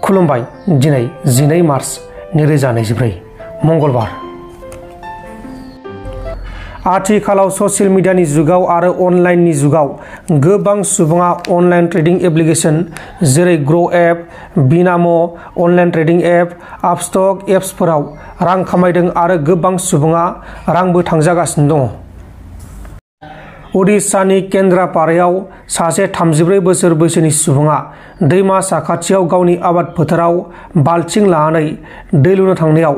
खुलुमबाय दिनै 12 मार्च 2024 मंगलबार। आथिखालाव ससियेल मिडियानि जुगाव आरो अनलाइननि जुगाव गोबां सुबुङा अनलाइन ट्रेडिं एप्लिकेशन जेरै ग्र' app, Binomo, online trading app, Upstox एप्सफोराव रां खामायदों आरो गोबां सुबुङा रांबो थांजागासिनो दङ। उडिशानि केन्द्रापारायाव सासे 34 बोसोर बैसोनि सुबुङा दैमा साखाथियाव गावनि आबाद फोथाराव बाल्थिं लानानै दै लुनो थांनायाव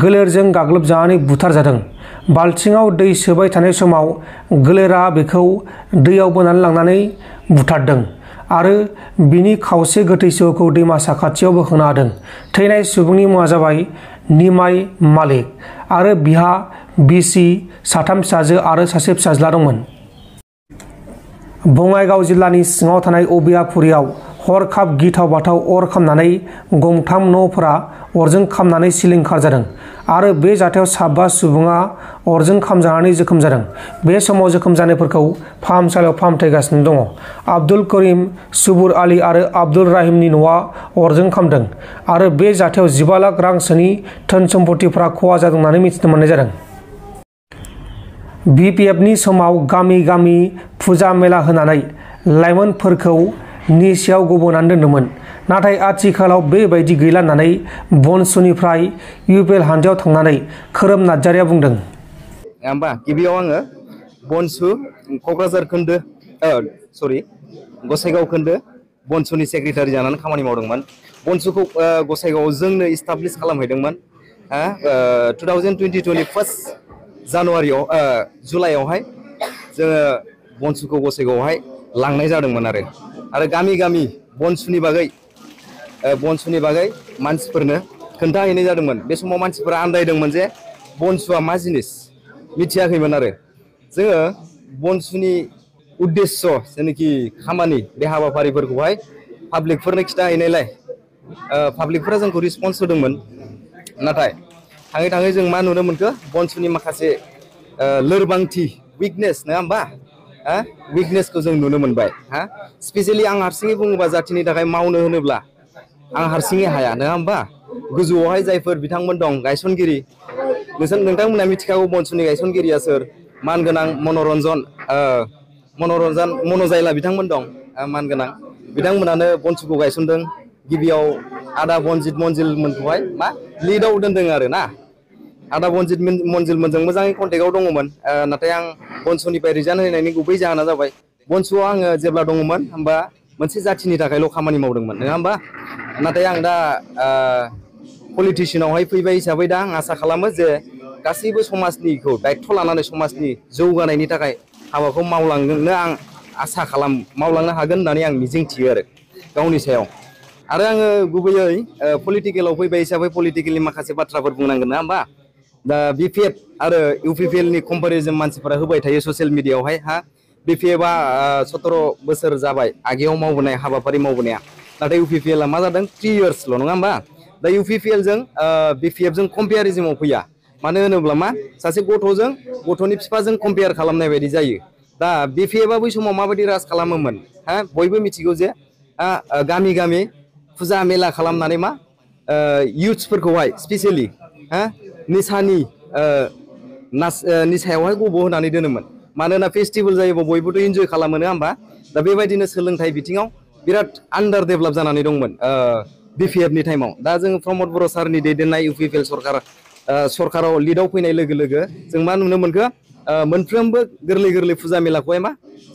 गोलेरजों गाग्लोबजानानै बुथारजादों। बाल्थिङाव दै सोबाय थानाय समाव गोलेरा बेखौ दैयाव बोनानै लांनानै बुथारदों आरो बिनि खावसे गोथै सह'खौ दैमा साखाथियाव बोखांना होदों। थैनाय सुबुंनि मुङा जाबाय निमाय मालिक आरो बिहा बिसि, 3 फिसाजो आरो सासे फिसाज्ला दंमोन। बङाइगाव जिल्लानि सिङाव थानाय अबियापुरियाव हरखाब गिथाव बाथाव अर खामनानै गंथाम न'फोरा अरजों खामनानै सिलिंखार जादों आरो बे जाथायाव 5 सुबुङा अरजों खामजानानै जोखोम जादों। बे समाव जोखोम जानायफोरखौ फाहामसालियाव फाहामथायगासिनो दङ। आब्दुल करिम, सुबुर आली आरो आब्दुल राहिमनि न'आ अरजों खामदों आरो बे जाथायाव 15 लाख रांसोनि धोन सम्पथिफोरा खहा जादों होननानै मिथिनो मोननाय जादों। बिपिएफनि समाव गामि गामि फुजा मेला होनानै लाइमोनफोरखौ निसायाव गबोनानै दोन्दोंमोन, नाथाय आथिखालाव बेबायदि गैला होननानै बनसुनिफ्राय इउपिएल हानजायाव थांनानै खोरोम नार्जारिया बुंदों। गिबियाव आङो बनसु क'क्राझार खोन्दो गसाइगाव खोन्दो बनसुनि सेक्रेटारि जानानै खामानि मावदोंमोन। बनसुखौ गसाइगावआव जोंनो इस्टाब्लिश खालामहैदोंमोन 2022 फार्स्ट जानुवारियाव जुलाइयावहाय जोङो बनसुखौ गसाइगावआवहाय लांनाय जादोंमोन आरो गामि गामि बनसुनि बागै मानसिफोरनो खोन्थाहैनाय जादोंमोन। बे समाव मानसिफोरा आन्दायदोंमोन जे बनसुआ मा जिनिस मिथियाखैमोन आरो जोङो बनसुनि उद्देश्य जेनाखि खामानि बे हाबाफारिफोरखौहाय पाब्लिकफोरनो खिन्थाहैनायलाय पाब्लिकफोरा जोंखौ रिसपन्स होदोंमोन। नाथाय थाङै थाङै जों मा नुनो मोनखो बनसुनि माखासे लोरबांथि उइकनेस नङा होमबा उइकनेसखौ जों नुनो मोनबाय। स्पेसियेलि आं हारसिङै बुङोबा जाथिनि थाखाय मावनो होनोब्ला आं हारसिङै हाया नङा होमबा। गोजौआवहाय जायफोर बिथांमोन दं गायसनगिरि नोंथांमोना मिथिखागौ बनसुनि गायसनगिरिया सोर मानगोनां मन'जायला बिथांमोन दं मानगोनां बिथांमोनानो बनसुखौ गायसनदों। गिबियाव आदा बनजित मनजिलमोनखौहाय लिडआव दोनदों आरो ना। आदा बनजित मनजिलमोनजों मोजाङै कन्टेक्टआव दङमोन। नाथाय आं बनसुनिफ्राय रिजाइन होनायनि गुबै जाहोना जाबाय बनसुआव आङो जेब्ला दङमोन होमबा मोनसे जाथिनि थाखायल' खामानि मावदोंमोन नङा होमबा। नाथाय आं दा पलिटिसियानावहाय फैबाय हिसाबै दा आं आसा खालामो जे गासैबो समाजनिखौ दायथ' लानानै समाजनि जौगानायनि थाखाय हाबाखौ मावलांनो आं मावलांनो हागोन होननानै आं मिजिंथियो आरो गावनि सायाव। आरो आङो गुबैयै पलिटिकेलाव फैबाय हिसाबै पलिटिकेलनि माखासे बाथ्राफोर बुंनांगोन नङा होमबा। दा बिपिएफ आरो इउपिपिएलनि कम्पेरिजन मानसिफोरा होबाय थायो ससियेल मिडियाआवहाय बिपिएफआ 17 बोसोर जाबाय आगेयाव मावबोनाय हाबाफारि मावबोनाया, नाथाय इउपिपिएलआ मा जादों 3 इयार्सल' नङा होमबा। दा इउपिपिएलजों बिपिएफजों कम्पेरिजनाव फैया, मानो होनोब्ला सासे गथ'नि बिफाजों कम्पेयार खालामनाय बायदि जायो। दा बिपिएफआ बै समाव माबायदि राज खालामोमोन बयबो मिथिगौ जे गामि गामि फुजा मेला खालामनानै इयुथ्सफोरखौहाय स्पेसियेलि निसायावहाय गब'होनानै दोनोमोन। मानोना फेस्टिभेल जायोबा बयबोथ' इन्जय खालामो नङा होमबा। दा बेबायदिनो सोलोंथाइ बिथिङाव बिराद आन्दार डेभेलप जानानै दंमोन बिपिएफनि टाइमाव। दा जों प्रमद बर' सारनि दैदेननाय इउपिपिएल सरकाराव लिडआव फैनाय लोगो लोगो जों मा नुनो मोनखो मोनफ्रोमबो गोरलै गोरलै फुजा मेलाखौहाय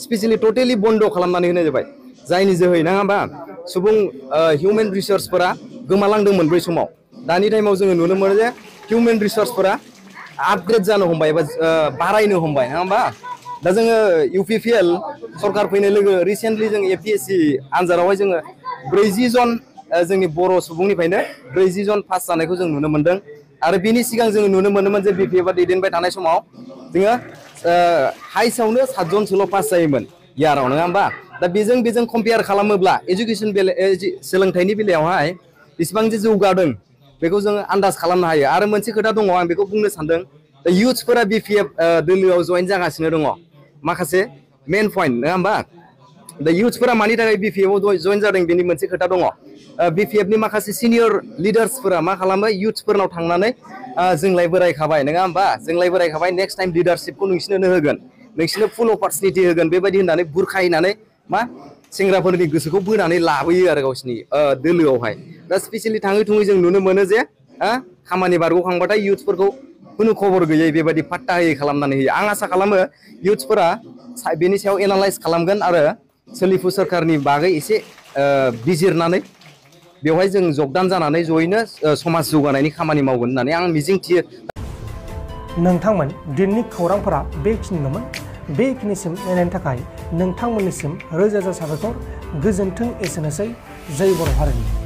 स्पेसियेलि टटेलि बन्द' खालामनानै होनाय जाबाय। जायनि जोहै नङा होमबा सुबुं हिउमेन रिसर्सफोरा गोमालांदोंमोन बै समाव। दानि टाइमाव जोङो नुनो मोनो जे हिउमेन रिसर्सफोरा आपग्रेड जानो हमबाय एबा बारायनो हमबाय नङा होमबा। दा जोङो इउपिपिएल सरकार फैनाय लोगो रिसेन्टलि जों एपिएससि आनजादावहाय जोङो 40 जन जोंनि बर' सुबुंनिफ्रायनो 40 जन पास जानायखौ जों नुनो मोनदों। आरो बिनि सिगां जोङो नुनो मोनोमोन जे बिपिएफआ दैदेनबाय थानाय समाव जोङो हाइस्टआवनो 7 जनसोल' पास जायोमोन इयाराव नङा होमबा। दा बेजों कम्पेयार खालामोब्ला सोलोंथाइनि बेलायावहाय बेसेबां जे जौगादों बेखौ जोङो आन्दाज खालामनो हायो। आरो मोनसे खोथा दङ, आं बेखौ बुंनो सानदों, इयुथ्सफोरा बिपिएफ दोलोआव जयेन जागासिनो दङ। माखासे मेन पइन्ट नङा होमबा दा इयुथ्सफोरा मानि थाखाय BPF आव जइन जादों बेनि मोनसे खोथा दङ। BPF नि माखासे सिनियर लिडार्सफोरा मा खालामो इयुथ्सफोरनाव थांनानै जोंलाय बोरायखाबाय नङा होमबा, जोंलाय बोरायखाबाय नेक्स्ट टाइम लिडारशिपखौ नोंसिनो होगोन, नोंसिनो फुल अपरचुनिटि होगोन बेबायदि होननानै बुरखायनानै मा सेंग्राफोरनि गोसोखौ बोनानै लाबोयो आरो गावसिनि दोलोआवहाय। दा स्पेसियेलि थाङै थुङै जों नुनो मोनो जे खामानि बारग'खांबाथाय इयुथ्सफोरखौ खुनु खबर गैयै बेबायदि पात्ता होयै खालामनानै होयो। आं आसा खालामो इयुथ्सफोरा बेनि सायाव एनालाइज खालामगोन आरो सोलिफु सोरखारनि बागै एसे बिजिरनानै बेवहाय जों जगदान जानानै जयैनो समाज जौगानायनि खामानि मावगोन होननानै आं मिजिंथियो। नोंथांमोन दिनैनि खौरांफोरा बेखिनिल'मोन। बेखिनिसिम नायनायनि थाखाय नोंथांमोननिसिम रोजा रोजा साबायखर। गोजोन्थों। एसेनोसै। जय बर' हारिनि।